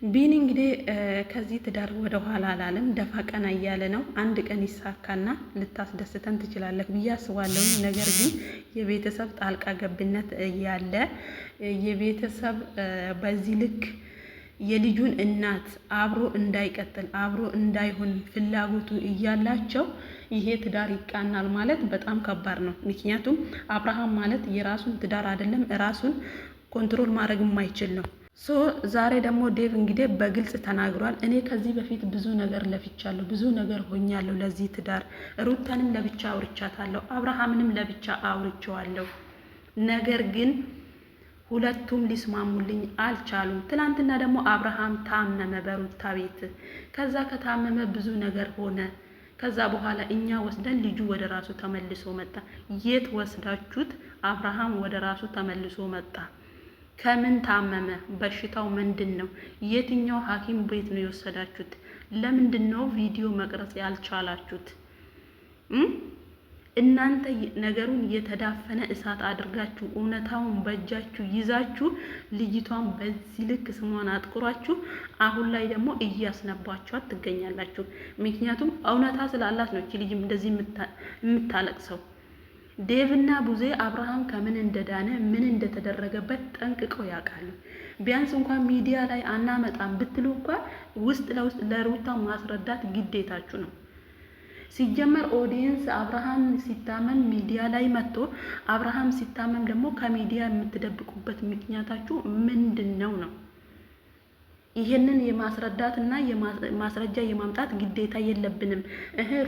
ቢኒ እንግዲህ ከዚህ ትዳር ወደ ኋላ አላለም፣ ደፋ ቀና እያለ ነው። አንድ ቀን ይሳካና ልታስደስተን ትችላለህ ብዬ አስባለሁ። ነገር ግን የቤተሰብ ጣልቃ ገብነት እያለ የቤተሰብ በዚህ ልክ የልጁን እናት አብሮ እንዳይቀጥል አብሮ እንዳይሆን ፍላጎቱ እያላቸው ይሄ ትዳር ይቃናል ማለት በጣም ከባድ ነው። ምክንያቱም አብርሃም ማለት የራሱን ትዳር አይደለም ራሱን ኮንትሮል ማድረግ የማይችል ነው። ዛሬ ደግሞ ዴቭ እንግዲህ በግልጽ ተናግሯል። እኔ ከዚህ በፊት ብዙ ነገር ለፍቻለሁ፣ ብዙ ነገር ሆኛለሁ ለዚህ ትዳር። ሩታንም ለብቻ አውርቻታለሁ፣ አብርሃምንም ለብቻ አውርቼዋለሁ። ነገር ግን ሁለቱም ሊስማሙልኝ አልቻሉም። ትናንትና ደግሞ አብርሃም ታመመ በሩታ ቤት። ከዛ ከታመመ ብዙ ነገር ሆነ። ከዛ በኋላ እኛ ወስደን ልጁ ወደ ራሱ ተመልሶ መጣ። የት ወስዳችሁት? አብርሃም ወደ ራሱ ተመልሶ መጣ። ከምን ታመመ? በሽታው ምንድን ነው? የትኛው ሐኪም ቤት ነው የወሰዳችሁት? ለምንድን ነው ቪዲዮ መቅረጽ ያልቻላችሁት? እናንተ ነገሩን የተዳፈነ እሳት አድርጋችሁ እውነታውን በእጃችሁ ይዛችሁ ልጅቷን በዚህ ልክ ስሟን አጥቁራችሁ አሁን ላይ ደግሞ እያስነባችኋት ትገኛላችሁ። ምክንያቱም እውነታ ስላላት ነው እቺ ልጅ እንደዚህ የምታለቅሰው። ዴቭና ቡዜ አብርሃም ከምን እንደዳነ ምን እንደተደረገበት ጠንቅቀው ያውቃሉ። ቢያንስ እንኳን ሚዲያ ላይ አናመጣም ብትሉ እንኳን ውስጥ ለውስጥ ለሩታ ማስረዳት ግዴታችሁ ነው። ሲጀመር ኦዲየንስ አብርሃም ሲታመም ሚዲያ ላይ መጥቶ አብርሃም ሲታመም ደግሞ ከሚዲያ የምትደብቁበት ምክንያታችሁ ምንድነው ነው? ይሄንን የማስረዳት እና የማስረጃ የማምጣት ግዴታ የለብንም።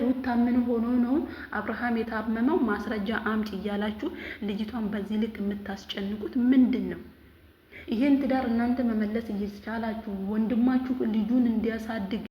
ሩታ ምን ሆኖ ነው አብርሃም የታመመው ማስረጃ አምጪ እያላችሁ ልጅቷን በዚህ ልክ የምታስጨንቁት ምንድን ነው? ይሄን ትዳር እናንተ መመለስ እየቻላችሁ ወንድማችሁ ልጁን እንዲያሳድግ